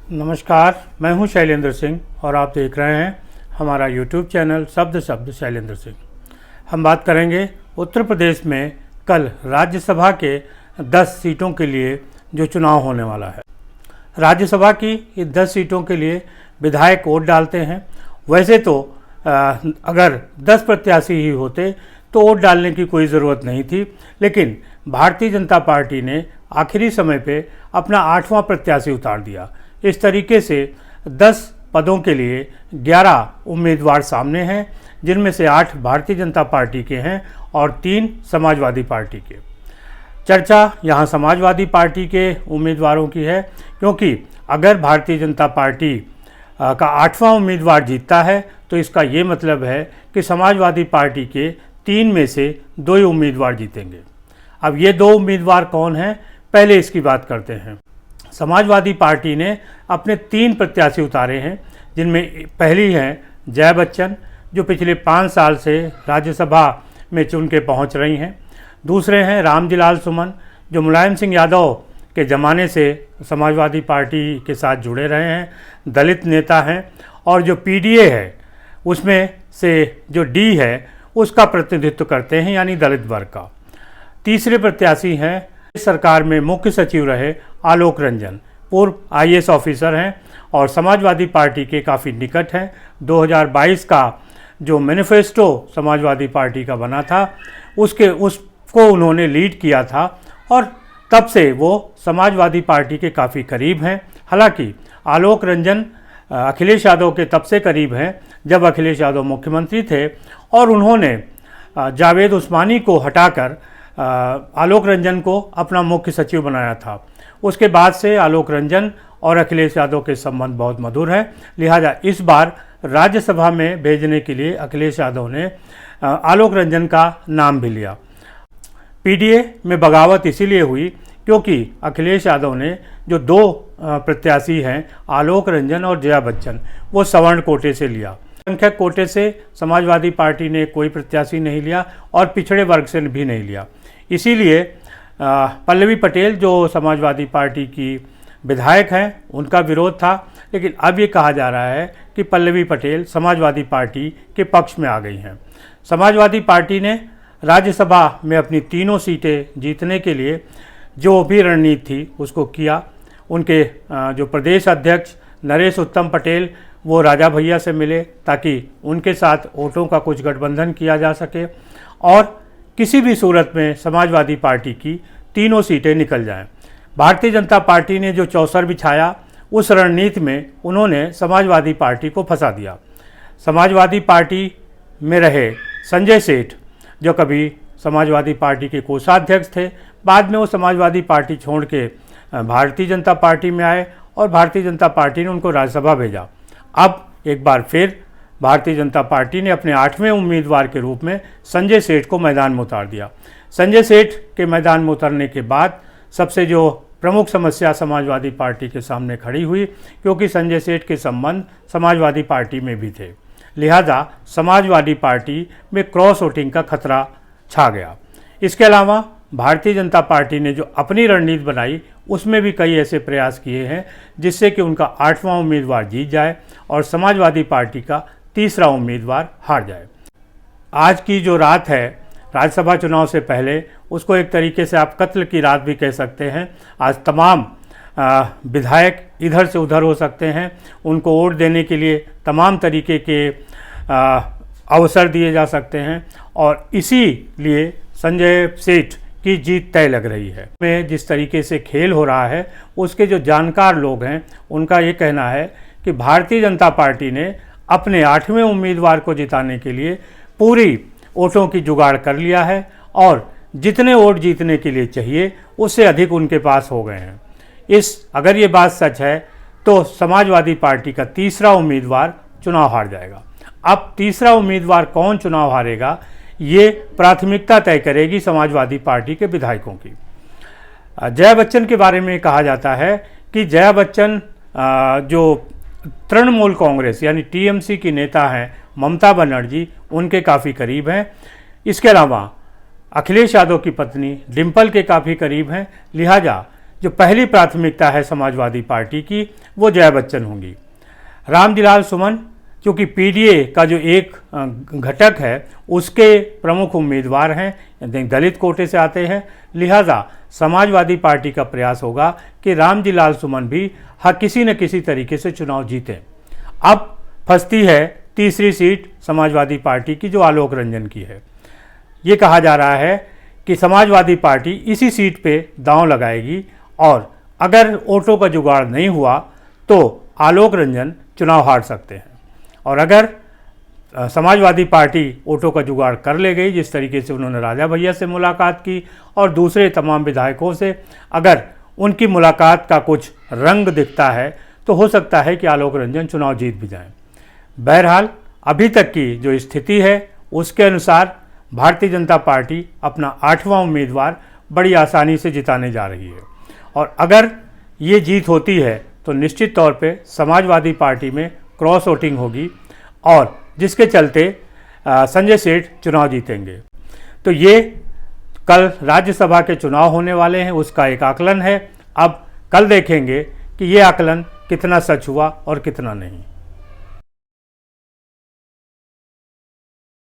नमस्कार, मैं हूं शैलेंद्र सिंह और आप देख रहे हैं हमारा YouTube चैनल शब्द शैलेंद्र सिंह। हम बात करेंगे उत्तर प्रदेश में कल राज्यसभा के 10 सीटों के लिए जो चुनाव होने वाला है। राज्यसभा की इन 10 सीटों के लिए विधायक वोट डालते हैं। वैसे तो अगर 10 प्रत्याशी ही होते तो वोट डालने की कोई ज़रूरत नहीं थी, लेकिन भारतीय जनता पार्टी ने आखिरी समय पे अपना 8वां प्रत्याशी उतार दिया। इस तरीके से 10 पदों के लिए 11 उम्मीदवार सामने हैं, जिनमें से 8 भारतीय जनता पार्टी के हैं और 3 समाजवादी पार्टी के। चर्चा यहाँ समाजवादी पार्टी के उम्मीदवारों की है, क्योंकि अगर भारतीय जनता पार्टी का 8वां उम्मीदवार जीतता है तो इसका ये मतलब है कि समाजवादी पार्टी के 3 में से 2 ही उम्मीदवार जीतेंगे। अब ये 2 उम्मीदवार कौन हैं, पहले इसकी बात करते हैं। समाजवादी पार्टी ने अपने 3 प्रत्याशी उतारे हैं, जिनमें पहली हैं जया बच्चन, जो पिछले 5 साल से राज्यसभा में चुन के पहुँच रही हैं। दूसरे हैं रामजीलाल सुमन, जो मुलायम सिंह यादव के ज़माने से समाजवादी पार्टी के साथ जुड़े रहे हैं, दलित नेता हैं और जो पीडीए है उसमें से जो डी है उसका प्रतिनिधित्व करते हैं, यानी दलित वर्ग का। तीसरे प्रत्याशी हैं सरकार में मुख्य सचिव रहे आलोक रंजन, पूर्व आईएएस ऑफिसर हैं और समाजवादी पार्टी के काफ़ी निकट हैं। 2022 का जो मैनिफेस्टो समाजवादी पार्टी का बना था उसको उन्होंने लीड किया था और तब से वो समाजवादी पार्टी के काफ़ी करीब हैं। हालांकि आलोक रंजन अखिलेश यादव के तब से करीब हैं जब अखिलेश यादव मुख्यमंत्री थे और उन्होंने जावेद उस्मानी को हटाकर आलोक रंजन को अपना मुख्य सचिव बनाया था। उसके बाद से आलोक रंजन और अखिलेश यादव के संबंध बहुत मधुर हैं, लिहाजा इस बार राज्यसभा में भेजने के लिए अखिलेश यादव ने आलोक रंजन का नाम भी लिया। पीडीए में बगावत इसीलिए हुई क्योंकि अखिलेश यादव ने जो 2 प्रत्याशी हैं आलोक रंजन और जया बच्चन, वो सवर्ण कोटे से लिया। संख्यक कोटे से समाजवादी पार्टी ने कोई प्रत्याशी नहीं लिया और पिछड़े वर्ग से भी नहीं लिया। इसीलिए पल्लवी पटेल, जो समाजवादी पार्टी की विधायक हैं, उनका विरोध था, लेकिन अब ये कहा जा रहा है कि पल्लवी पटेल समाजवादी पार्टी के पक्ष में आ गई हैं। समाजवादी पार्टी ने राज्यसभा में अपनी 3 सीटें जीतने के लिए जो भी रणनीति थी उसको किया। उनके जो प्रदेश अध्यक्ष नरेश उत्तम पटेल, वो राजा भैया से मिले ताकि उनके साथ वोटों का कुछ गठबंधन किया जा सके और किसी भी सूरत में समाजवादी पार्टी की 3 सीटें निकल जाएं। भारतीय जनता पार्टी ने जो चौसर बिछाया, उस रणनीति में उन्होंने समाजवादी पार्टी को फंसा दिया। समाजवादी पार्टी में रहे संजय सेठ, जो कभी समाजवादी पार्टी के कोषाध्यक्ष थे, बाद में वो समाजवादी पार्टी छोड़ के भारतीय जनता पार्टी में आए और भारतीय जनता पार्टी ने उनको राज्यसभा भेजा। अब एक बार फिर भारतीय जनता पार्टी ने अपने 8वें उम्मीदवार के रूप में संजय सेठ को मैदान में उतार दिया। संजय सेठ के मैदान में उतरने के बाद सबसे जो प्रमुख समस्या समाजवादी पार्टी के सामने खड़ी हुई, क्योंकि संजय सेठ के संबंध समाजवादी पार्टी में भी थे, लिहाजा समाजवादी पार्टी में क्रॉस वोटिंग का खतरा छा गया। इसके अलावा भारतीय जनता पार्टी ने जो अपनी रणनीति बनाई उसमें भी कई ऐसे प्रयास किए हैं जिससे कि उनका 8वां उम्मीदवार जीत जाए और समाजवादी पार्टी का 3रा उम्मीदवार हार जाए। आज की जो रात है राज्यसभा चुनाव से पहले, उसको एक तरीके से आप कत्ल की रात भी कह सकते हैं। आज तमाम विधायक इधर से उधर हो सकते हैं, उनको वोट देने के लिए तमाम तरीके के अवसर दिए जा सकते हैं और इसीलिए संजय सेठ की जीत तय लग रही है। में जिस तरीके से खेल हो रहा है, उसके जो जानकार लोग हैं उनका ये कहना है कि भारतीय जनता पार्टी ने अपने 8वें उम्मीदवार को जिताने के लिए पूरी वोटों की जुगाड़ कर लिया है और जितने वोट जीतने के लिए चाहिए उससे अधिक उनके पास हो गए हैं। अगर ये बात सच है तो समाजवादी पार्टी का 3रा उम्मीदवार चुनाव हार जाएगा। अब 3रा उम्मीदवार कौन चुनाव हारेगा, ये प्राथमिकता तय करेगी समाजवादी पार्टी के विधायकों की। जया बच्चन के बारे में कहा जाता है कि जया बच्चन जो तृणमूल कांग्रेस यानी टीएमसी की नेता हैं ममता बनर्जी, उनके काफ़ी करीब हैं। इसके अलावा अखिलेश यादव की पत्नी डिम्पल के काफ़ी करीब हैं, लिहाजा जो पहली प्राथमिकता है समाजवादी पार्टी की वो जया बच्चन होंगी। रामजीलाल सुमन क्योंकि पीडीए का जो एक घटक है उसके प्रमुख उम्मीदवार हैं, दलित कोटे से आते हैं, लिहाजा समाजवादी पार्टी का प्रयास होगा कि रामजीलाल सुमन भी किसी न किसी तरीके से चुनाव जीतें। अब फंसती है तीसरी सीट समाजवादी पार्टी की जो आलोक रंजन की है। ये कहा जा रहा है कि समाजवादी पार्टी इसी सीट पे दांव लगाएगी और अगर वोटों का जुगाड़ नहीं हुआ तो आलोक रंजन चुनाव हार सकते हैं। और अगर समाजवादी पार्टी वोटों का जुगाड़ कर ले गई, जिस तरीके से उन्होंने राजा भैया से मुलाकात की और दूसरे तमाम विधायकों से, अगर उनकी मुलाकात का कुछ रंग दिखता है तो हो सकता है कि आलोक रंजन चुनाव जीत भी जाएं। बहरहाल अभी तक की जो स्थिति है उसके अनुसार भारतीय जनता पार्टी अपना 8वां उम्मीदवार बड़ी आसानी से जिताने जा रही है और अगर ये जीत होती है तो निश्चित तौर पे समाजवादी पार्टी में क्रॉस वोटिंग होगी और जिसके चलते संजय सेठ चुनाव जीतेंगे। तो ये कल राज्यसभा के चुनाव होने वाले हैं, उसका एक आकलन है। अब कल देखेंगे कि ये आकलन कितना सच हुआ और कितना नहीं।